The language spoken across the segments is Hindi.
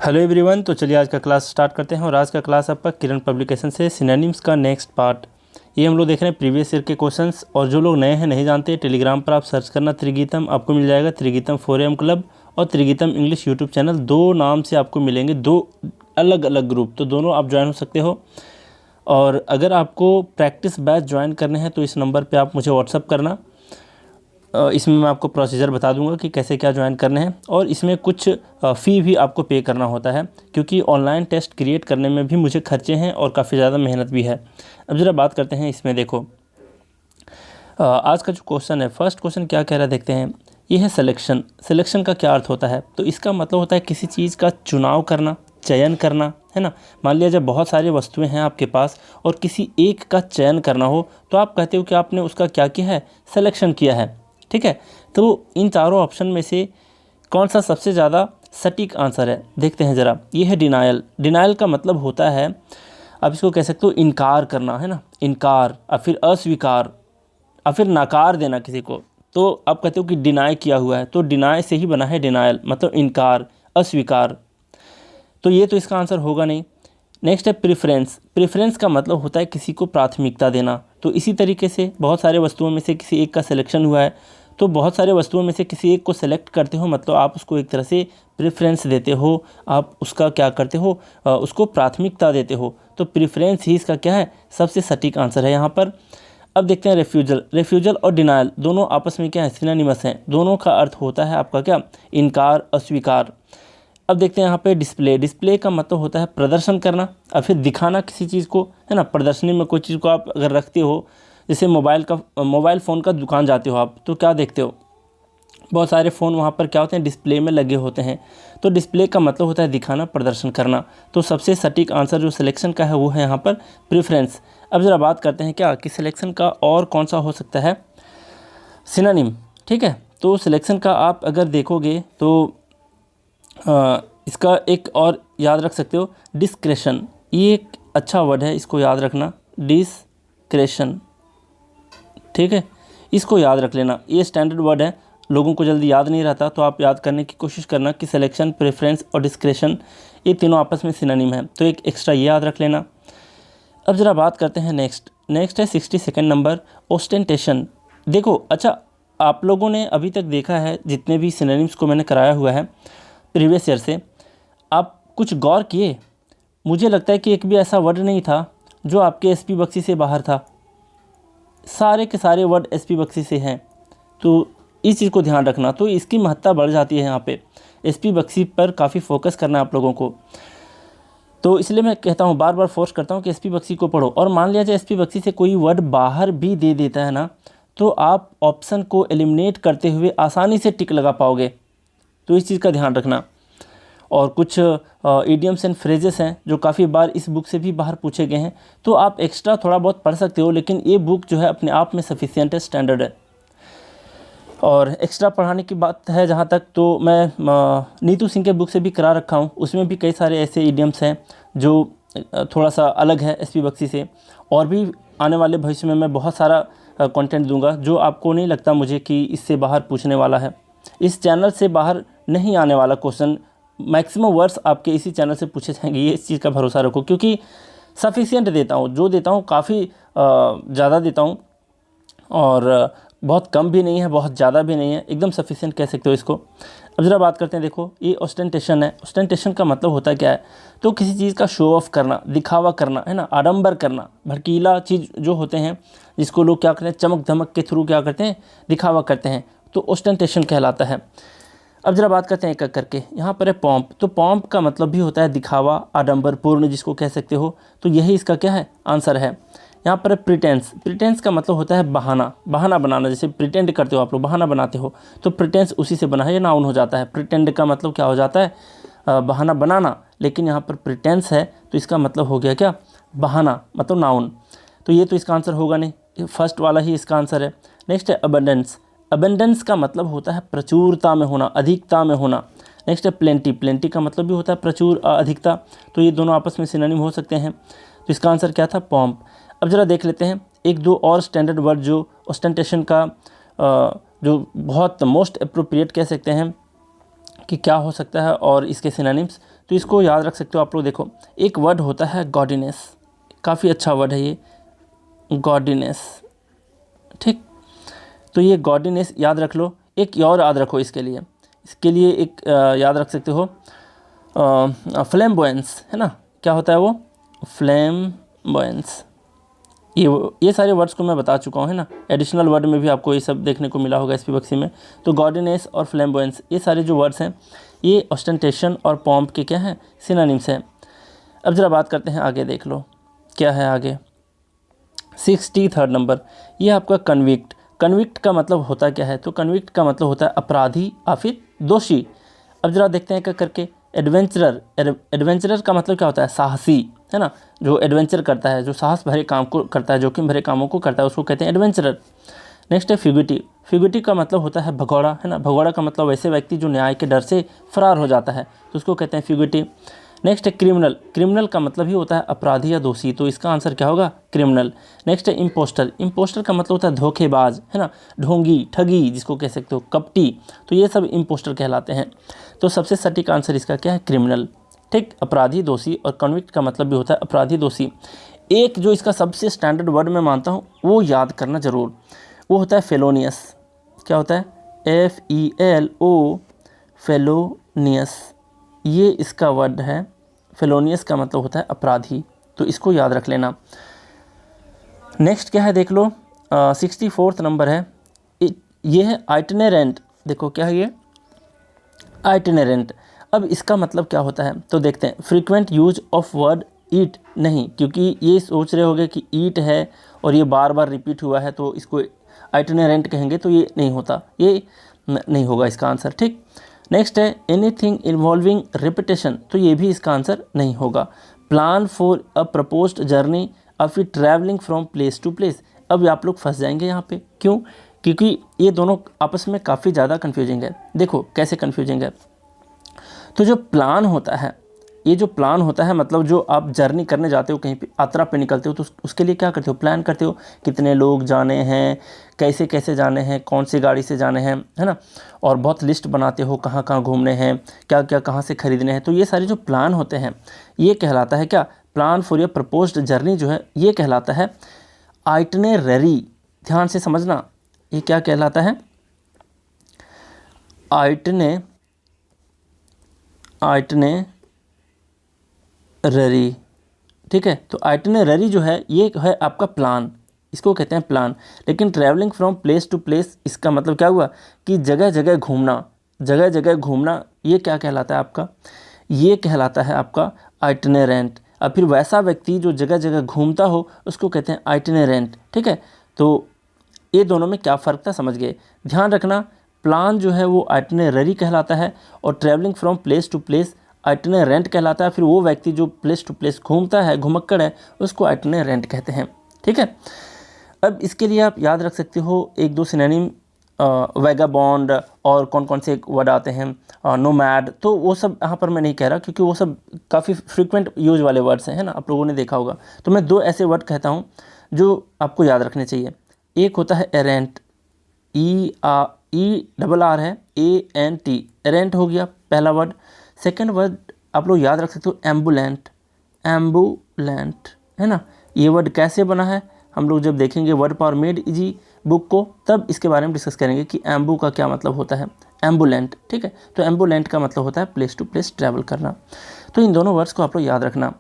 Hello everyone. तो चलिए आज का क्लास स्टार्ट करते हैं। और आज का क्लास आपका किरण पब्लिकेशन से सिनोनिम्स का नेक्स्ट पार्ट। ये हम लोग देख रहे हैं प्रीवियस ईयर के क्वेश्चंस। और जो लोग नए हैं नहीं जानते, टेलीग्राम पर आप सर्च करना त्रिगीतम, आपको मिल जाएगा त्रिगीतम 4am क्लब और त्रिगीतम इंग्लिश यूट्यूब चैनल। दो नाम से आपको मिलेंगे, दो अलग अलग ग्रुप, तो दोनों आप ज्वाइन हो सकते हो। और अगर आपको प्रैक्टिस बैच ज्वाइन करने हैं तो इस नंबर पर आप मुझे व्हाट्सअप करना। इसमें मैं आपको प्रोसीजर बता दूंगा कि कैसे क्या ज्वाइन करने हैं। और इसमें कुछ फ़ी भी आपको पे करना होता है, क्योंकि ऑनलाइन टेस्ट क्रिएट करने में भी मुझे खर्चे हैं और काफ़ी ज़्यादा मेहनत भी है। अब ज़रा बात करते हैं इसमें। देखो आज का जो क्वेश्चन है, फर्स्ट क्वेश्चन क्या कह रहा है देखते हैं। ये है सिलेक्शन। सिलेक्शन का क्या अर्थ होता है? तो इसका मतलब होता है किसी चीज़ का चुनाव करना, चयन करना, है ना। मान लिया जब बहुत सारी वस्तुएं हैं आपके पास और किसी एक का चयन करना हो, तो आप कहते हो कि आपने उसका क्या किया है, सिलेक्शन किया है। ठीक है, तो इन चारों ऑप्शन में से कौन सा सबसे ज़्यादा सटीक आंसर है, देखते हैं ज़रा। ये है डिनायल। डिनायल का मतलब होता है, आप इसको कह सकते हो इनकार करना, है ना, इनकार, और फिर अस्वीकार, और फिर नकार देना किसी को। तो आप कहते हो कि डिनाई किया हुआ है, तो डिनाई से ही बना है डिनायल, मतलब इनकार, अस्वीकार। तो ये तो इसका आंसर होगा नहीं। नेक्स्ट है प्रेफरेंस। प्रेफरेंस का मतलब होता है किसी को प्राथमिकता देना। तो इसी तरीके से बहुत सारे वस्तुओं में से किसी एक का सिलेक्शन हुआ है, तो बहुत सारे वस्तुओं में से किसी एक को सेलेक्ट करते हो, मतलब आप उसको एक तरह से प्रेफरेंस देते हो, आप उसका क्या करते हो, उसको प्राथमिकता देते हो। तो प्रेफरेंस ही इसका क्या है, सबसे सटीक आंसर है यहाँ पर। अब देखते हैं रेफ्यूजल। रेफ्यूजल और डिनायल दोनों आपस में क्या है, सिनोनिमस हैं। दोनों का अर्थ होता है आपका क्या, इनकार, अस्वीकार। अब देखते हैं यहाँ पे डिस्प्ले। डिस्प्ले का मतलब होता है प्रदर्शन करना और फिर दिखाना किसी चीज़ को, है ना। प्रदर्शनी में कोई चीज़ को आप अगर रखते हो, जैसे मोबाइल फ़ोन का दुकान जाते हो आप, तो क्या देखते हो, बहुत सारे फ़ोन वहाँ पर क्या होते हैं, डिस्प्ले में लगे होते हैं। तो डिस्प्ले का मतलब होता है दिखाना, प्रदर्शन करना। तो सबसे सटीक आंसर जो सिलेक्शन का है वो है यहाँ पर प्रेफरेंस। अब ज़रा बात करते हैं क्या कि सिलेक्शन का और कौन सा हो सकता है सिनोनिम। ठीक है, तो सिलेक्शन का आप अगर देखोगे तो इसका एक और याद रख सकते हो, डिस्क्रेशन। ये एक अच्छा वर्ड है, इसको याद रखना, डिस्क्रेशन। ठीक है, इसको याद रख लेना। ये स्टैंडर्ड वर्ड है, लोगों को जल्दी याद नहीं रहता, तो आप याद करने की कोशिश करना कि सिलेक्शन, प्रेफरेंस और डिस्क्रेशन ये तीनों आपस में सिनोनिम है। तो एक एक्स्ट्रा ये याद रख लेना। अब ज़रा बात करते हैं नेक्स्ट है 62 नंबर, ओस्टेंटेशन। देखो अच्छा, आप लोगों ने अभी तक देखा है जितने भी सिनोनिम्स को मैंने कराया हुआ है प्रीवियस ईयर से, आप कुछ गौर किए? मुझे लगता है कि एक भी ऐसा वर्ड नहीं था जो आपके एसपी बख्शी से बाहर था। सारे के सारे वर्ड एसपी बख्शी से हैं, तो इस चीज़ को ध्यान रखना। तो इसकी महत्ता बढ़ जाती है यहाँ पे, एसपी बख्शी पर काफ़ी फोकस करना है आप लोगों को। तो इसलिए मैं कहता हूँ, बार बार फोर्स करता हूँ कि एसपी बख्शी को पढ़ो। और मान लिया जाए एसपी बख्शी से कोई वर्ड बाहर भी दे देता है ना, तो आप ऑप्शन को एलिमिनेट करते हुए आसानी से टिक लगा पाओगे। तो इस चीज़ का ध्यान रखना। और कुछ इडियम्स एंड फ्रेजेस हैं जो काफ़ी बार इस बुक से भी बाहर पूछे गए हैं, तो आप एक्स्ट्रा थोड़ा बहुत पढ़ सकते हो, लेकिन ये बुक जो है अपने आप में सफिशिएंट है, स्टैंडर्ड है। और एक्स्ट्रा पढ़ाने की बात है जहाँ तक, तो मैं नीतू सिंह के बुक से भी करा रखा हूँ। उसमें भी कई सारे ऐसे इडियम्स हैं जो थोड़ा सा अलग है एसपी बख्शी से। और भी आने वाले भविष्य में मैं बहुत सारा कंटेंट दूंगा जो आपको नहीं लगता मुझे कि इससे बाहर पूछने वाला है। इस चैनल से बाहर नहीं आने वाला क्वेश्चन, मैक्सिमम वर्ड्स आपके इसी चैनल से पूछे जाएंगे, ये इस चीज़ का भरोसा रखो। क्योंकि सफिशिएंट देता हूँ, जो देता हूँ काफ़ी ज़्यादा देता हूँ, और बहुत कम भी नहीं है, बहुत ज़्यादा भी नहीं है, एकदम सफिशिएंट कह सकते हो इसको। अब ज़रा बात करते हैं। देखो ये ऑस्टेंटेशन है। ऑस्टेंटेशन का मतलब होता है क्या है, तो किसी चीज़ का शो ऑफ करना, दिखावा करना, है ना, आडंबर करना, भड़कीला चीज़ जो होते हैं जिसको लोग क्या करते हैं, चमक धमक के थ्रू क्या करते हैं, दिखावा करते हैं, तो ऑस्टेंटेशन कहलाता है। अब ज़रा बात करते हैं एक एक करके। यहाँ पर है पॉम्प। तो पॉम्प का मतलब भी होता है दिखावा, आडंबरपूर्ण जिसको कह सकते हो। तो यही इसका क्या है, आंसर है। यहाँ पर है प्रिटेंस। प्रिटेंस का मतलब होता है बहाना, बहाना बनाना। जैसे प्रिटेंड करते हो आप लोग, बहाना बनाते हो, तो प्रिटेंस उसी से बना है, ये नाउन हो जाता है। प्रिटेंड का मतलब क्या हो जाता है, बहाना बनाना। लेकिन यहाँ पर प्रिटेंस है तो इसका मतलब हो गया क्या, बहाना, मतलब नाउन। तो ये तो इसका आंसर होगा नहीं, फर्स्ट वाला ही इसका आंसर है। नेक्स्ट है अबंडेंस। अबंडेंस का मतलब होता है प्रचुरता में होना, अधिकता में होना। नेक्स्ट है प्लेंटी। प्लेंटी का मतलब भी होता है प्रचुर, अधिकता। तो ये दोनों आपस में सिनोनिम हो सकते हैं। तो इसका आंसर क्या था, पॉम्प। अब ज़रा देख लेते हैं एक दो और स्टैंडर्ड वर्ड जो ऑस्टेंटेशन का जो बहुत मोस्ट अप्रोप्रिएट कह सकते हैं कि क्या हो सकता है और इसके सिनोनिम्स, तो इसको याद रख सकते हो आप लोग। देखो, एक वर्ड होता है गॉडिनेस, काफ़ी अच्छा वर्ड है ये गॉडिनेस, ठीक। तो ये गॉडिनेस याद रख लो। एक और याद रखो इसके लिए एक याद रख सकते हो फ्लैम्बोयंस, है ना। क्या होता है वो? फ्लैम्बोयंस। ये सारे वर्ड्स को मैं बता चुका हूँ, है ना। एडिशनल वर्ड में भी आपको ये सब देखने को मिला होगा एसपी बक्सी में। तो गॉडिनेस और फ्लैम्बोयंस, ये सारे जो वर्ड्स हैं ये ऑस्टेंटेशन और पॉम्प के क्या हैं? सिनोनिम्स हैं। अब जरा बात करते हैं आगे, देख लो क्या है आगे। 63rd नंबर, ये आपका कन्विक्ट। कन्विक्ट का मतलब होता क्या है? तो कन्विक्ट का मतलब होता है अपराधी या फिर दोषी। अब जरा देखते हैं क्या करके। एडवेंचरर, एडवेंचरर का मतलब क्या होता है? साहसी, है ना। जो एडवेंचर करता है, जो साहस भरे काम को करता है, जोखिम भरे कामों को करता है, उसको कहते हैं एडवेंचरर। नेक्स्ट है फ्यूगिटिव। फ्यूगिटिव का मतलब होता है भगौड़ा, है ना। भगौड़ा का मतलब वैसे व्यक्ति जो न्याय के डर से फरार हो जाता है, तो उसको कहते हैं फ्यूगिटिव। नेक्स्ट है क्रिमिनल। क्रिमिनल का मतलब ही होता है अपराधी या दोषी, तो इसका आंसर क्या होगा? क्रिमिनल। नेक्स्ट है इम्पोस्टर। इम्पोस्टर का मतलब होता है धोखेबाज, है ना, ढोंगी, ठगी जिसको कह सकते हो, कपटी। तो ये सब इम्पोस्टर कहलाते हैं। तो सबसे सटीक आंसर इसका क्या है? क्रिमिनल, ठीक। अपराधी, दोषी, और कन्विक्ट का मतलब भी होता है अपराधी, दोषी। एक जो इसका सबसे स्टैंडर्ड वर्ड मैं मानता हूँ वो याद करना ज़रूर, वो होता है फेलोनियस। क्या होता है? FELO, फेलोनियस, ये इसका वर्ड है। फेलोनियस का मतलब होता है अपराधी, तो इसको याद रख लेना। नेक्स्ट क्या है देख लो, 64th नंबर है, ये है आइटिनेरेंट। देखो क्या है ये? आइटिनेरेंट। अब इसका मतलब क्या होता है तो देखते हैं। फ्रीक्वेंट यूज ऑफ वर्ड ईट नहीं, क्योंकि ये सोच रहे होगे कि ईट है और ये बार बार रिपीट हुआ है तो इसको आइटिनेरेंट कहेंगे, तो ये नहीं होता, ये नहीं होगा इसका आंसर, ठीक। नेक्स्ट है एनीथिंग इन्वॉल्विंग रिपीटेशन, तो ये भी इसका आंसर नहीं होगा। Plan for a proposed journey और फिर travelling from place to place. अब आप लोग फंस जाएंगे यहाँ पे, क्यों? क्योंकि ये दोनों आपस में काफ़ी ज़्यादा कन्फ्यूजिंग है। देखो कैसे कन्फ्यूजिंग है। तो जो प्लान होता है, ये जो प्लान होता है मतलब जो आप जर्नी करने जाते हो, कहीं पे यात्रा पे निकलते हो, तो उसके लिए क्या करते हो? प्लान करते हो, कितने लोग जाने हैं, कैसे कैसे जाने हैं, कौन सी गाड़ी से जाने हैं, है ना। और बहुत लिस्ट बनाते हो, कहाँ कहाँ घूमने हैं, क्या क्या कहाँ से खरीदने हैं। तो ये सारे जो प्लान होते हैं ये कहलाता है क्या? Plan for your proposed journey जो है ये कहलाता है आइटिनररी। ध्यान से समझना, ये क्या कहलाता है? आइटिनररी, ठीक है। तो आइटिनररी जो है ये है आपका प्लान, इसको कहते हैं प्लान। लेकिन travelling from place to place, इसका मतलब क्या हुआ कि जगह जगह घूमना, जगह जगह घूमना, ये क्या कहलाता है आपका? ये कहलाता है आपका आइटिनरेंट। और फिर वैसा व्यक्ति जो जगह जगह घूमता हो उसको कहते हैं आइटिनरेंट, ठीक है। तो ये दोनों में क्या फ़र्क था समझ गए। ध्यान रखना, प्लान जो है वो आइटिनररी कहलाता है और travelling from place to place itinerant कहलाता है। फिर वो व्यक्ति जो प्लेस टू प्लेस घूमता है, घुमक्कड़ है, उसको आइटिनरेंट कहते हैं, ठीक है। अब इसके लिए आप याद रख सकते हो एक दो सिनोनिम, वैगाबॉन्ड, और कौन कौन से वर्ड आते हैं, नोमैड। तो वो सब यहाँ पर मैं नहीं कह रहा क्योंकि वो सब काफ़ी फ्रीक्वेंट यूज वाले वर्ड्स हैं, है ना, आप लोगों ने देखा होगा। तो मैं दो ऐसे वर्ड कहता हूँ जो आपको याद रखने चाहिए। एक होता है एरेंट, ERR है, ANT, एरेंट हो गया पहला वर्ड। सेकेंड वर्ड आप लोग याद रख सकते हो एम्बुलेंट, एम्बुलेंट, है ना। ये वर्ड कैसे बना है हम लोग जब देखेंगे word power made easy book को, तब इसके बारे में डिस्कस करेंगे कि एम्बू का क्या मतलब होता है, एम्बुलेंट, ठीक है। तो एम्बुलेंट का मतलब होता है प्लेस टू प्लेस ट्रैवल करना। तो इन दोनों वर्ड्स को आप लोग याद रखना।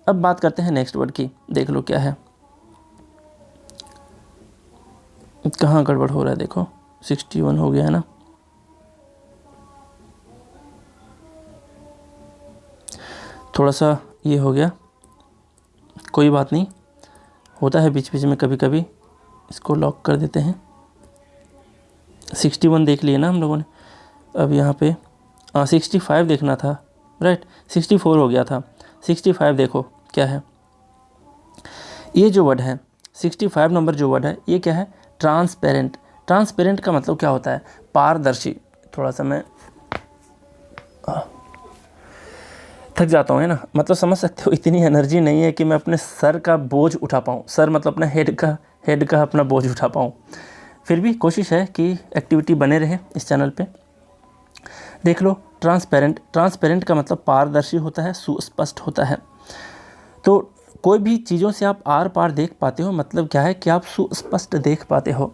अब बात करते हैं नेक्स्ट वर्ड की, देख लो क्या है, कहाँ गड़बड़ हो रहा है। देखो 61 हो गया है ना। थोड़ा सा ये हो गया, कोई बात नहीं, होता है बीच बीच में कभी कभी। इसको लॉक कर देते हैं। 61 देख लिए ना हम लोगों ने। अब यहाँ पे 65 देखना था, राइट। 64 हो गया था, 65 देखो क्या है। ये जो वर्ड है 65 नंबर जो वर्ड है ये क्या है? ट्रांसपेरेंट। ट्रांसपेरेंट का मतलब क्या होता है? पारदर्शी। थोड़ा सा मैं थक जाता हूँ, है ना, मतलब समझ सकते हो इतनी एनर्जी नहीं है कि मैं अपने सर का बोझ उठा पाऊँ, सर मतलब अपना हेड का अपना बोझ उठा पाऊँ। फिर भी कोशिश है कि एक्टिविटी बने रहे इस चैनल पे। देख लो ट्रांसपेरेंट, ट्रांसपेरेंट का मतलब पारदर्शी होता है, सुस्पष्ट होता है। तो कोई भी चीज़ों से आप आर पार देख पाते हो, मतलब क्या है कि आप सुस्पष्ट देख पाते हो।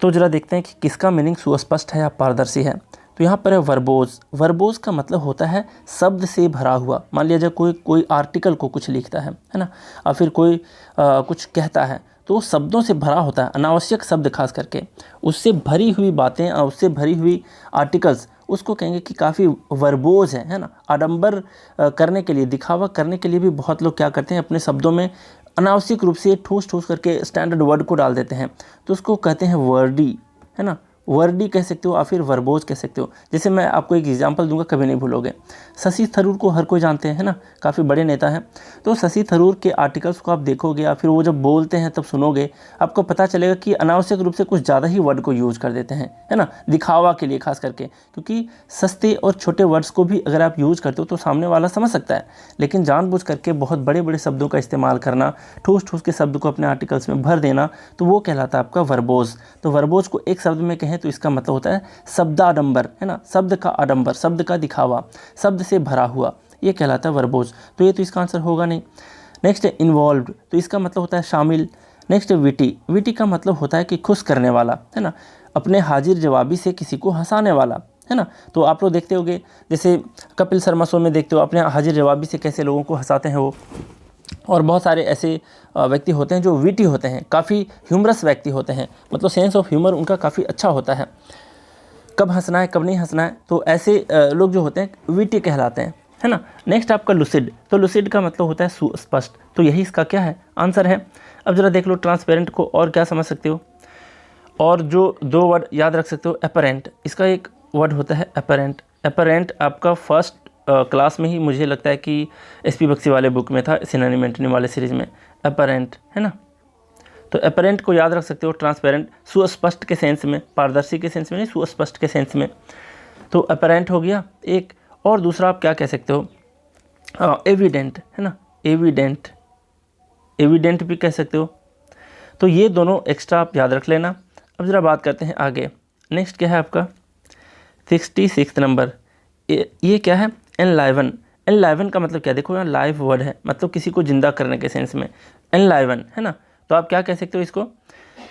तो जरा देखते हैं कि किसका मीनिंग सुस्पष्ट है या पारदर्शी है। तो यहाँ पर है वर्बोज। वर्बोज का मतलब होता है शब्द से भरा हुआ। मान लिया जाए कोई आर्टिकल को कुछ लिखता है ना, और फिर कोई कुछ कहता है, तो वो शब्दों से भरा होता है, अनावश्यक शब्द खास करके, उससे भरी हुई बातें और उससे भरी हुई आर्टिकल्स, उसको कहेंगे कि काफ़ी वर्बोज है ना। आडंबर करने के लिए, दिखावा करने के लिए भी बहुत लोग क्या करते हैं, अपने शब्दों में अनावश्यक रूप से ठूस ठूस करके स्टैंडर्ड वर्ड को डाल देते हैं, तो उसको कहते हैं वर्डी, है ना। वर्डी कह सकते हो या फिर वर्बोज कह सकते हो। जैसे मैं आपको एक एग्जांपल दूंगा, कभी नहीं भूलोगे। शशि थरूर को हर कोई जानते हैं, है ना, काफ़ी बड़े नेता हैं। तो शशि थरूर के आर्टिकल्स को आप देखोगे या फिर वो जब बोलते हैं तब सुनोगे, आपको पता चलेगा कि अनावश्यक रूप से कुछ ज़्यादा ही वर्ड को यूज़ कर देते हैं, है ना, दिखावा के लिए खास करके। क्योंकि सस्ते और छोटे वर्ड्स को भी अगर आप यूज़ करते हो तो सामने वाला समझ सकता है, लेकिन जानबूझ करके बहुत बड़े बड़े शब्दों का इस्तेमाल करना, ठूस ठूस के शब्द को अपने आर्टिकल्स में भर देना, तो वो कहलाता है आपका वर्बोज। तो वर्बोज को एक शब्द में कहें तो इसका मतलब होता है शब्दाडंबर, है ना, शब्द का आडंबर, शब्द का दिखावा, शब्द से भरा हुआ, ये कहलाता है वर्बोज। तो ये तो इसका आंसर होगा नहीं। नेक्स्ट है इन्वॉल्व्ड, तो इसका मतलब होता है शामिल। नेक्स्ट है विटी। विटी का मतलब होता है कि खुश करने वाला, है ना, अपने हाजिर जवाबी से किसी को हंसाने वाला, है ना। तो आप लोग देखते होंगे, जैसे कपिल शर्मा शो में देखते हो, अपने हाजिर जवाबी से कैसे लोगों को हंसाते हैं वो। और बहुत सारे ऐसे व्यक्ति होते हैं जो विटी होते हैं, काफ़ी ह्यूमरस व्यक्ति होते हैं, मतलब सेंस ऑफ ह्यूमर उनका काफ़ी अच्छा होता है, कब हंसना है कब नहीं हंसना है, तो ऐसे लोग जो होते हैं विटी कहलाते हैं, है ना। नेक्स्ट आपका लुसिड। तो लुसिड का मतलब होता है सुस्पष्ट, तो यही इसका क्या है, आंसर है। अब जरा देख लो ट्रांसपेरेंट को और क्या समझ सकते हो, और जो दो वर्ड याद रख सकते हो, एपरेंट, इसका एक वर्ड होता है एपरेंट। एपरेंट आपका फर्स्ट क्लास में ही मुझे लगता है कि एसपी बख्शी वाले बुक में था, सिनोनिम एंटोनिम वाले सीरीज में, एपरेंट, है ना। तो एपरेंट को याद रख सकते हो, ट्रांसपेरेंट सुस्पष्ट के सेंस में, पारदर्शी के सेंस में नहीं, सुस्पष्ट के सेंस में। तो एपरेंट हो गया एक, और दूसरा आप क्या कह सकते हो, एविडेंट, है ना, एविडेंट, एविडेंट भी कह सकते हो। तो ये दोनों एक्स्ट्रा आप याद रख लेना। अब ज़रा बात करते हैं आगे। नेक्स्ट क्या है आपका 66 नंबर, ये क्या है, एनलाइवन। एनलाइवन का मतलब क्या, देखो यहाँ लाइव वर्ड है, मतलब किसी को जिंदा करने के सेंस में, एनलाइवन, है ना। तो आप क्या कह सकते हो इसको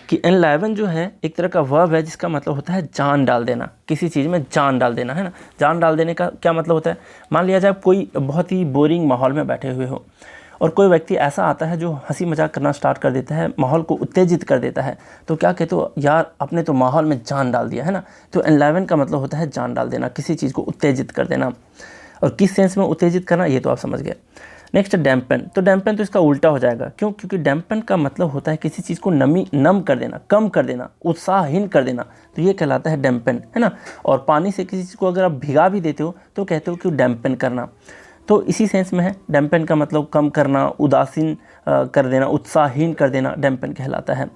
कि एनलाइवन जो है एक तरह का वर्ब है जिसका मतलब होता है जान डाल देना, किसी चीज़ में जान डाल देना, है ना। जान डाल देने का क्या मतलब होता है, मान लिया जाए आप कोई बहुत ही बोरिंग माहौल में बैठे हुए हो और कोई व्यक्ति ऐसा आता है जो हंसी मजाक करना स्टार्ट कर देता है, माहौल को उत्तेजित कर देता है, तो क्या कहते हो, यार आपने तो माहौल में जान डाल दिया, है ना। तो एनलाइवन का मतलब होता है जान डाल देना, किसी चीज़ को उत्तेजित कर देना। और किस सेंस में उत्तेजित करना, ये तो आप समझ गए। Next dampen. तो डैम्पन तो इसका उल्टा हो जाएगा, क्यों, क्योंकि डैम्पन का मतलब होता है किसी चीज़ को नम कर देना, कम कर देना, उत्साहहीन कर देना, तो ये कहलाता है डैम्पन, है ना। और पानी से किसी चीज़ को अगर आप भिगा भी देते हो तो कहते हो कि डैम्पन करना, तो इसी सेंस में है। डैम्पन का मतलब कम करना, उदासीन कर देना, उत्साहहीन कर देना, डैम्पन कहलाता है।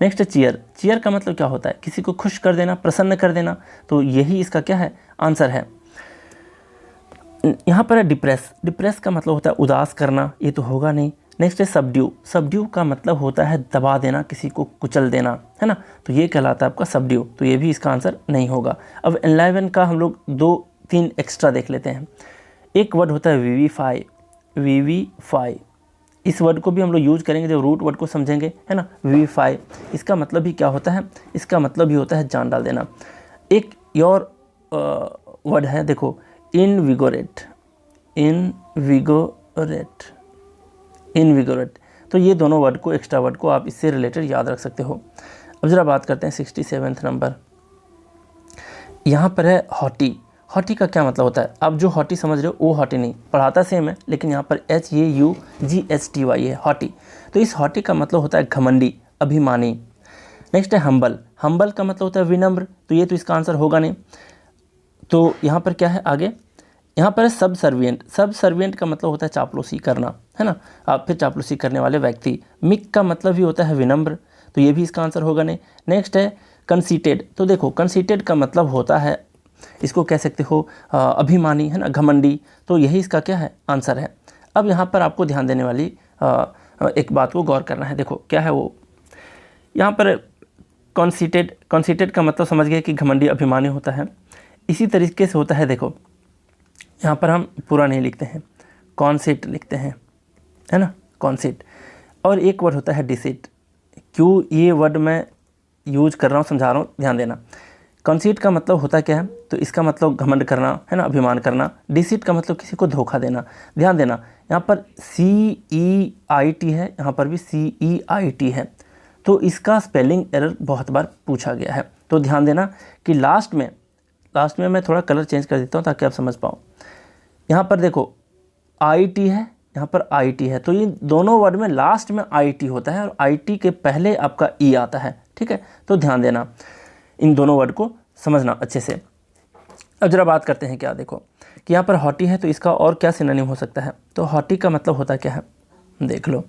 Next cheer. चीयर का मतलब क्या होता है, किसी को खुश कर देना, प्रसन्न कर देना, तो यही इसका क्या है, आंसर है। यहाँ पर है डिप्रेस। डिप्रेस का मतलब होता है उदास करना, ये तो होगा नहीं। नेक्स्ट है सबड्यू। सबड्यू का मतलब होता है दबा देना, किसी को कुचल देना, है ना, तो ये कहलाता है आपका सबड्यू, तो ये भी इसका आंसर नहीं होगा। अब एनलाइवन का हम लोग 2-3 एक्स्ट्रा देख लेते हैं। एक वर्ड होता है विवीफाई। विवीफाई, इस वर्ड को भी हम लोग यूज करेंगे जब रूट वर्ड को समझेंगे, है ना। विवीफाई, इसका मतलब भी क्या होता है, इसका मतलब भी होता है जान डाल देना। एक और वर्ड है, देखो, इनविगोरेट। इनविगोरेट, इनविगोरेट, तो ये दोनों वर्ड को, एक्स्ट्रा वर्ड को आप इससे रिलेटेड याद रख सकते हो। अब जरा बात करते हैं 67 नंबर। यहाँ पर है हॉटी। हॉटी का क्या मतलब होता है, आप जो हॉटी समझ रहे हो वो हॉटी नहीं, पढ़ाता सेम है, लेकिन यहाँ पर HAUGHTY है हॉटी। तो इस हॉटी का मतलब होता है घमंडी, अभिमानी। नेक्स्ट है हम्बल। हम्बल का मतलब होता है विनम्र, तो ये तो इसका आंसर होगा नहीं। तो यहाँ पर क्या है आगे, यहाँ पर है सब सर्विएंट। सब सर्विएंट का मतलब होता है चापलूसी करना, है ना, आप फिर चापलूसी करने वाले व्यक्ति। मिक का मतलब भी होता है विनम्र, तो ये भी इसका आंसर होगा नहीं। नेक्स्ट है कंसीटेड। तो देखो कंसीटेड का मतलब होता है, इसको कह सकते हो अभिमानी, है ना, घमंडी, तो यही इसका क्या है, आंसर है। अब यहाँ पर आपको ध्यान देने वाली एक बात को गौर करना है, देखो क्या है वो, यहाँ पर कंसीटेड। कंसीटेड का मतलब समझ गए कि घमंडी, अभिमानी होता है। इसी तरीके से होता है, देखो यहाँ पर हम पूरा नहीं लिखते हैं, कॉन्सेट लिखते हैं, है ना, कॉन्सेट। और एक वर्ड होता है डिसीट। क्यों ये वर्ड मैं यूज कर रहा हूँ, समझा रहा हूँ, ध्यान देना। कंसीट का मतलब होता क्या है, तो इसका मतलब घमंड करना, है ना, अभिमान करना। डिसीट का मतलब किसी को धोखा देना। ध्यान देना, यहाँ पर CEIT है, यहाँ पर भी CEIT है, तो इसका स्पेलिंग एरर बहुत बार पूछा गया है। तो ध्यान देना कि लास्ट में मैं थोड़ा कलर चेंज कर देता हूँ ताकि आप समझ पाओ। यहाँ पर देखो IT है, यहाँ पर IT है, तो ये दोनों वर्ड में लास्ट में IT होता है और IT के पहले आपका E आता है, ठीक है। तो ध्यान देना, इन दोनों वर्ड को समझना अच्छे से। अब जरा बात करते हैं, क्या देखो कि यहाँ पर हॉटी है, तो इसका और क्या सिनोनिम हो सकता है। तो हॉटी का मतलब होता क्या है, देख लो।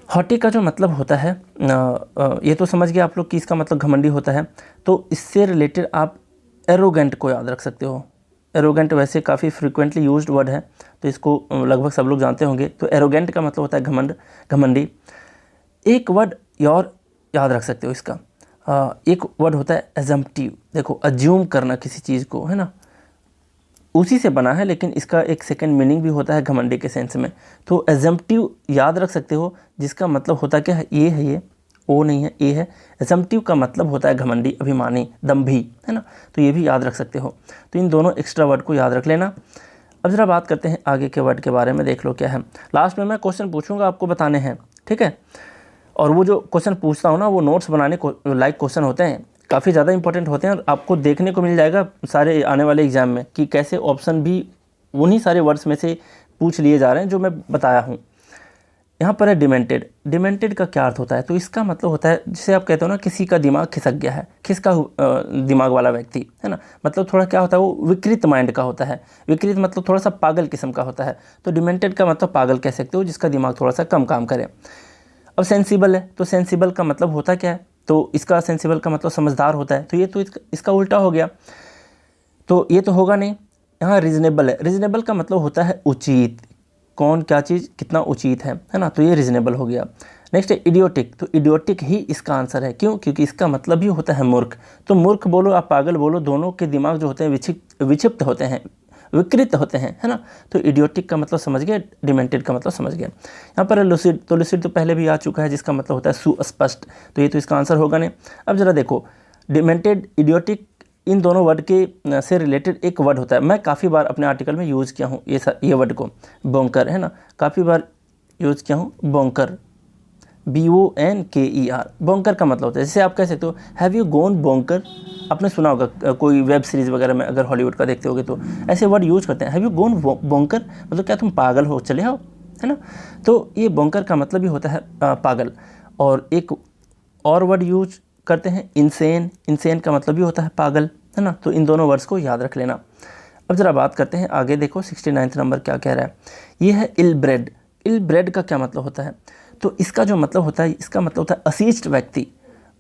हॉटी का जो मतलब होता है, ये तो समझ गए आप लोग कि इसका मतलब घमंडी होता है। तो इससे रिलेटेड आप एरोगेंट को याद रख सकते हो। एरोगेंट वैसे काफ़ी फ्रीक्वेंटली यूज्ड वर्ड है, तो इसको लगभग सब लोग जानते होंगे। तो एरोगेंट का मतलब होता है घमंड, घमंडी। एक वर्ड और याद रख सकते हो इसका, एक वर्ड होता है अजम्पटिव। देखो, अज्यूम करना किसी चीज़ को, है ना, उसी से बना है, लेकिन इसका एक सेकंड मीनिंग भी होता है घमंडी के सेंस में। तो अजम्पटिव याद रख सकते हो, जिसका मतलब होता क्या है, ये है, ये ओ नहीं है, ए है। अजम्पटिव का मतलब होता है घमंडी, अभिमानी, दम्भी, है ना, तो ये भी याद रख सकते हो। तो इन दोनों एक्स्ट्रा वर्ड को याद रख लेना। अब जरा बात करते हैं आगे के वर्ड के बारे में, देख लो क्या है। लास्ट में मैं क्वेश्चन पूछूंगा, आपको बताने हैं, ठीक है। और वो जो क्वेश्चन पूछता हूँ ना, वो नोट्स बनाने को लाइक क्वेश्चन होते हैं, काफ़ी ज़्यादा इंपॉर्टेंट होते हैं, और आपको देखने को मिल जाएगा सारे आने वाले एग्जाम में कि कैसे ऑप्शन भी उन्हीं सारे वर्ड्स में से पूछ लिए जा रहे हैं जो मैं बताया हूँ। यहाँ पर है डिमेंटेड। डिमेंटेड का क्या अर्थ होता है, तो इसका मतलब होता है, जिसे आप कहते हो ना, किसी का दिमाग खिसक गया है, खिसका दिमाग वाला व्यक्ति, है ना, मतलब थोड़ा क्या होता है, वो विकृत माइंड का होता है। विकृत मतलब थोड़ा सा पागल किस्म का होता है। तो डिमेंटेड का मतलब पागल कह सकते हो, जिसका दिमाग थोड़ा सा कम काम करे। अब सेंसिबल है, तो सेंसिबल का मतलब होता क्या है, तो इसका सेंसिबल का मतलब समझदार होता है। तो ये तो इसका उल्टा हो गया, तो ये तो होगा नहीं। यहाँ रीजनेबल है। रीजनेबल का मतलब होता है उचित, कौन क्या चीज़ कितना उचित है ना, तो ये रीजनेबल हो गया। नेक्स्ट है इडियोटिक। तो इडियोटिक ही इसका आंसर है। क्यों? क्योंकि इसका मतलब ही होता है मूर्ख। तो मूर्ख बोलो आप पागल बोलो, दोनों के दिमाग जो होते हैं विक्षिप्त होते हैं, विकृत होते हैं, है ना। तो इडियोटिक का मतलब समझ गए, डिमेंटेड का मतलब समझ गए। यहाँ पर लुसिड, तो लुसिड तो पहले भी आ चुका है, जिसका मतलब होता है सुस्पष्ट। तो ये तो इसका आंसर होगा नहीं। अब जरा देखो, डिमेंटेड, इडियोटिक, इन दोनों वर्ड के से रिलेटेड एक वर्ड होता है, मैं काफ़ी बार अपने आर्टिकल में यूज़ किया हूँ ये वर्ड को, बोंकर, है ना, काफ़ी बार यूज़ किया हूँ, बोंकर, BONKER। बोंकर का मतलब होता है, जैसे आप कह सकते हो हैव यू गोन बोंकर। आपने सुना होगा कोई वेब सीरीज़ वगैरह में, अगर हॉलीवुड का देखते होगे तो ऐसे वर्ड यूज करते हैं, हैव यू गोन बोंकर, मतलब क्या तुम पागल हो, चले आओ, है ना। तो ये बोंकर का मतलब भी होता है पागल। और एक और वर्ड यूज करते हैं इनसेन। इनसेन का मतलब भी होता है पागल, है ना। तो इन दोनों वर्ड्स को याद रख लेना। अब जरा बात करते हैं आगे, देखो 69 नंबर क्या कह रहा है। ये है इल ब्रेड। इल ब्रेड का क्या मतलब होता है, तो इसका जो मतलब होता है, इसका मतलब होता है अशिष्ट व्यक्ति,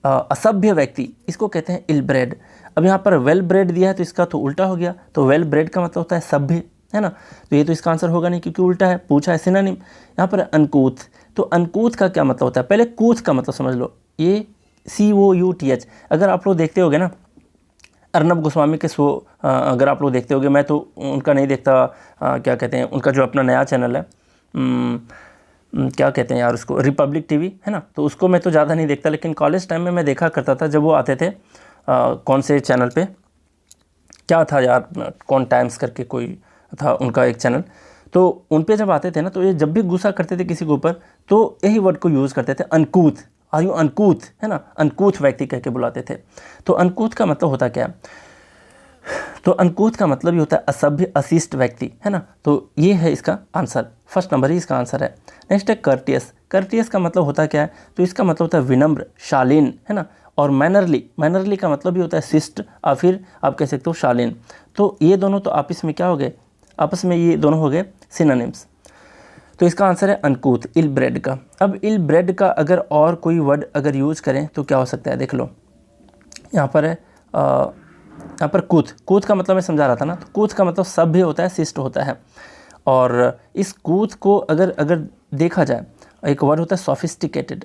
असभ्य व्यक्ति, इसको कहते हैं इल ब्रेड। अब यहाँ पर वेल ब्रेड दिया है, तो इसका तो उल्टा हो गया। तो वेल ब्रेड का मतलब होता है सभ्य, है ना। तो ये तो इसका आंसर होगा नहीं, क्योंकि उल्टा है, पूछा है सिनोनिम। यहाँ पर अनकूथ। तो अनकूथ का क्या मतलब होता है, पहले कूथ का मतलब समझ लो, ये COUTH। अगर आप लोग देखते होगे ना अर्नब गोस्वामी के शो, अगर आप लोग देखते होगे, मैं तो उनका नहीं देखता, क्या कहते हैं उनका जो अपना नया चैनल है, क्या कहते हैं यार उसको, रिपब्लिक टीवी, है ना। तो उसको मैं तो ज़्यादा नहीं देखता, लेकिन कॉलेज टाइम में मैं देखा करता था जब वो आते थे, कौन से चैनल पे, क्या था यार, कौन टाइम्स करके कोई था उनका एक चैनल। तो उन पे जब आते थे ना, तो ये जब भी गुस्सा करते थे किसी के ऊपर, तो यही वर्ड को यूज़ करते थे, अनकूथ, आर यू अनकूथ, है ना, अनकूथ व्यक्ति कह के बुलाते थे। तो अनकूथ का मतलब होता क्या है, तो अनकूथ का मतलब ही होता है असभ्य, अशिष्ट व्यक्ति, है ना। तो ये है इसका आंसर, फर्स्ट नंबर ही इसका आंसर है। नेक्स्ट है कर्टियस। कर्टियस का मतलब होता क्या है, तो इसका मतलब होता है विनम्र, शालीन, है ना। और मैनरली, मैनरली का मतलब भी होता है शिष्ट, और फिर आप कह सकते हो शालीन। तो ये दोनों तो आपस में क्या हो गए, आपस में ये दोनों हो गए सिनोनिम्स। तो इसका आंसर है अनकूथ, इल ब्रेड का। अब इल ब्रेड का अगर और कोई वर्ड अगर यूज़ करें तो क्या हो सकता है, देख लो। यहाँ पर है यहाँ पर कूथ। कूथ का मतलब मैं समझा रहा था ना, तो कूथ का मतलब सभ्य होता है, शिष्ट होता है। और इस कूथ को अगर देखा जाए, एक वर्ड होता है सोफिस्टिकेटेड।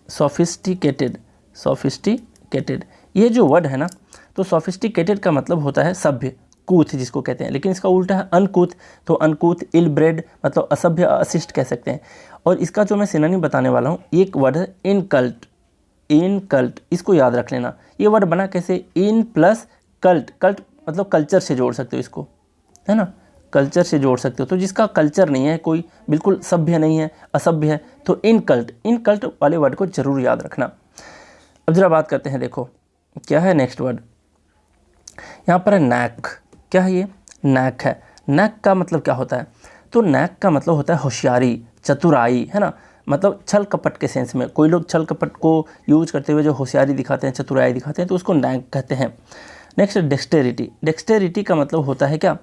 सोफिस्टिकेटेड, ये जो वर्ड है ना, तो सोफिस्टिकेटेड का मतलब होता है सभ्य, कूथ जिसको कहते हैं, लेकिन इसका उल्टा है अनकूथ। तो अनकूथ, इल ब्रेड मतलब असभ्य, अशिष्ट कह सकते हैं। और इसका जो मैं सिनोनिम बताने वाला हूँ, एक वर्ड है इनकल्ट। इनकल्ट, इसको याद रख लेना। ये वर्ड बना कैसे, इन प्लस कल्ट। कल्ट मतलब कल्चर से जोड़ सकते हो इसको, है ना, कल्चर से जोड़ सकते हो। तो जिसका कल्चर नहीं है, कोई बिल्कुल सभ्य नहीं है, असभ्य है, तो इनकल्ट, इनकल्ट वाले वर्ड को जरूर याद रखना। अब जरा बात करते हैं, देखो क्या है नेक्स्ट वर्ड। यहाँ पर है नैक। क्या है ये, नैक है। नैक का मतलब क्या होता है, तो नैक का मतलब होता है होशियारी, चतुराई, है ना, मतलब छल कपट के सेंस में। कोई लोग छल कपट को यूज करते हुए जो होशियारी दिखाते हैं, चतुराई दिखाते हैं, तो उसको नैक कहते हैं। Next dexterity. डेक्सटेरिटी का मतलब होता है क्या,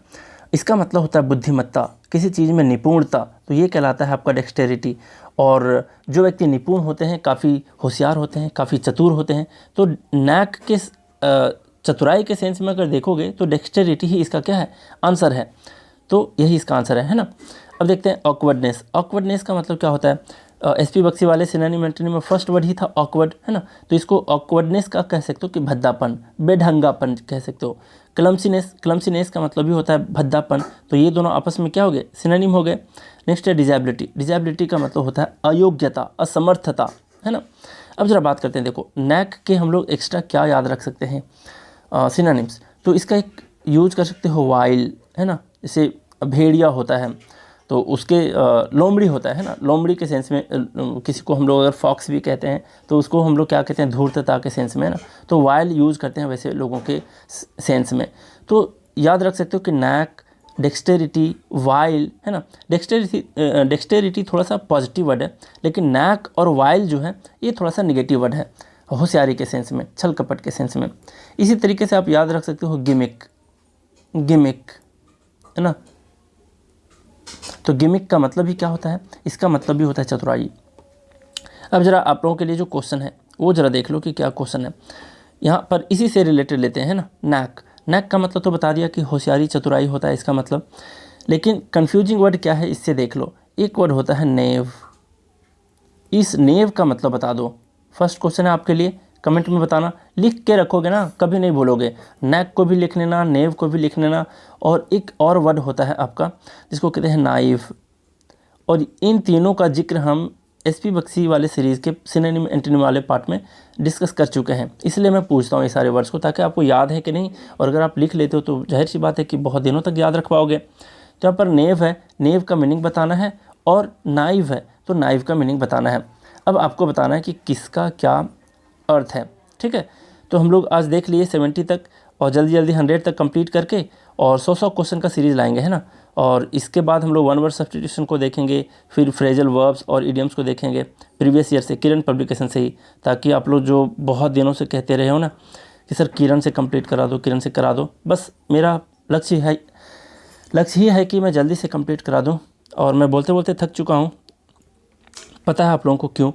इसका मतलब होता है बुद्धिमत्ता, किसी चीज़ में निपुणता, तो ये कहलाता है आपका डेक्सटेरिटी। और जो व्यक्ति निपुण होते हैं, काफ़ी होशियार होते हैं, काफ़ी चतुर होते हैं, तो नैक के चतुराई के सेंस में अगर देखोगे तो डेक्सटेरिटी ही इसका क्या है, आंसर है। तो यही इसका आंसर है ना। अब देखते हैं ऑकवर्डनेस। ऑकवर्डनेस का मतलब क्या होता है, एसपी बक्सी वाले सिनोनिम एंटोनिम में फर्स्ट वर्ड ही था ऑकवर्ड, है ना, तो इसको ऑकवर्डनेस का कह सकते हो कि भद्दापन, बेढंगापन कह सकते हो। क्लमसीनेस, क्लमसीनेस का मतलब भी होता है भद्दापन, तो ये दोनों आपस में क्या हो गए, सिनोनिम हो गए। नेक्स्ट है डिजेबिलिटी। डिजेबिलिटी का मतलब होता है अयोग्यता, असमर्थता, है ना। अब जरा बात करते हैं, देखो नैक के हम लोग एक्स्ट्रा क्या याद रख सकते हैं सिनोनिम्स, तो इसका एक यूज कर सकते हो वाइल, है ना, जैसे भेड़िया होता है तो उसके लोमड़ी होता है ना, लोमड़ी के सेंस में किसी को हम लोग अगर फॉक्स भी कहते हैं तो उसको हम लोग क्या कहते हैं, धूर्तता के सेंस में, है ना, तो वाइल यूज़ करते हैं वैसे लोगों के सेंस में। तो याद रख सकते हो कि नैक, डेक्सटेरिटी, वाइल, है ना। डेक्सटेरिटी थोड़ा सा पॉजिटिव वर्ड है, लेकिन नैक और वाइल जो है ये थोड़ा सा निगेटिव वर्ड है, होशियारी के सेंस में, छल कपट के सेंस में। इसी तरीके से आप याद रख सकते हो गिमिक। गिमिक, है ना, तो गिमिक का मतलब ही क्या होता है, इसका मतलब भी होता है चतुराई। अब जरा आप लोगों के लिए जो क्वेश्चन है वो जरा देख लो कि क्या क्वेश्चन है। यहाँ पर इसी से रिलेटेड लेते हैं ना, नैक। नैक का मतलब तो बता दिया कि होशियारी, चतुराई होता है इसका मतलब, लेकिन कंफ्यूजिंग वर्ड क्या है इससे देख लो। एक वर्ड होता है नेव। इस नेव का मतलब बता दो। फर्स्ट क्वेश्चन है आपके लिए, कमेंट में बताना, लिख के रखोगे ना कभी नहीं भूलोगे। नैक को भी लिख लेना, नेव को भी लिख लेना। और एक और वर्ड होता है आपका जिसको कहते हैं नाइफ, और इन तीनों का जिक्र हम एसपी बक्सी वाले सीरीज़ के सिनोनिम एंटोनिम वाले पार्ट में डिस्कस कर चुके हैं। इसलिए मैं पूछता हूँ ये सारे वर्ड्स को, ताकि आपको याद है कि नहीं, और अगर आप लिख लेते हो तो जाहिर सी बात है कि बहुत दिनों तक याद रख पाओगे। तो यहाँ पर नेव है, नेव का मीनिंग बताना है, और नाइव है तो नाइव का मीनिंग बताना है। अब आपको बताना है कि किसका क्या अर्थ है, ठीक है। तो हम लोग आज देख लिए 70 तक, और जल्दी जल्दी 100 तक कंप्लीट करके और 100 क्वेश्चन का सीरीज़ लाएंगे, है ना। और इसके बाद हम लोग वन वर्ड सब्स्टिट्यूशन को देखेंगे, फिर फ्रेजल वर्ब्स और इडियम्स को देखेंगे प्रीवियस ईयर से, किरण पब्लिकेशन से ही, ताकि आप लोग जो बहुत दिनों से कहते रहे हो ना कि सर किरण से कंप्लीट करा दो, किरण से करा दो, बस मेरा लक्ष्य ही है कि मैं जल्दी से कंप्लीट करा दूँ। और मैं बोलते बोलते थक चुका हूँ, पता है आप लोगों को क्यों।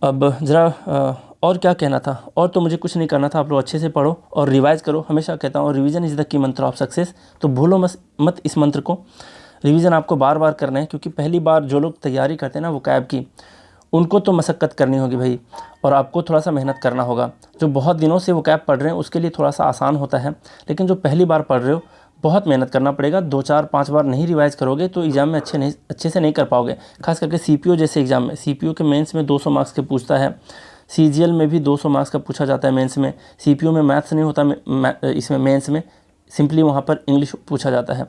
अब ज़रा और क्या कहना था, और तो मुझे कुछ नहीं करना था। आप लोग अच्छे से पढ़ो और रिवाइज़ करो। हमेशा कहता हूँ रिवीजन इज़ द की मंत्र ऑफ सक्सेस, तो भूलो मत इस मंत्र को। रिवीजन आपको बार बार करना है, क्योंकि पहली बार जो लोग तैयारी करते हैं ना वोकैब की, उनको तो मशक्क़त करनी होगी भाई, और आपको थोड़ा सा मेहनत करना होगा। जो बहुत दिनों से वोकैब पढ़ रहे हैं उसके लिए थोड़ा सा आसान होता है, लेकिन जो पहली बार पढ़ रहे हो बहुत मेहनत करना पड़ेगा। 2 4 5 बार नहीं रिवाइज़ करोगे तो एग्ज़ाम में अच्छे से नहीं कर पाओगे। खास करके सीपीओ जैसे एग्ज़ाम में, सीपीओ के मेंस में 200 मार्क्स के पूछता है, सीजीएल में भी 200 मार्क्स का पूछा जाता है मेंस में। सीपीओ में मैथ्स नहीं होता इसमें मेंस में, सिंपली वहाँ पर इंग्लिश पूछा जाता है।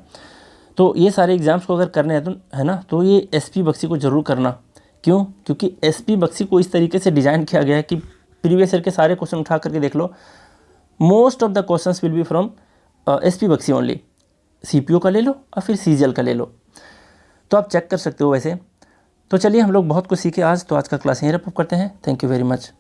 तो ये सारे एग्ज़ाम्स को अगर करने हैं तो, है ना, तो ये एसपी बक्सी को ज़रूर करना। क्यों? क्योंकि एसपी बक्सी को इस तरीके से डिज़ाइन किया गया है कि प्रीवियस ईयर के सारे क्वेश्चन उठा करके देख लो, most of the questions will be from SP Bakshi only. CPO का ले लो और फिर सीजीएल का ले लो, तो आप चेक कर सकते हो वैसे। तो चलिए हम लोग बहुत कुछ सीखे आज, तो आज का क्लास यहीं रैप अप करते हैं। Thank you very much.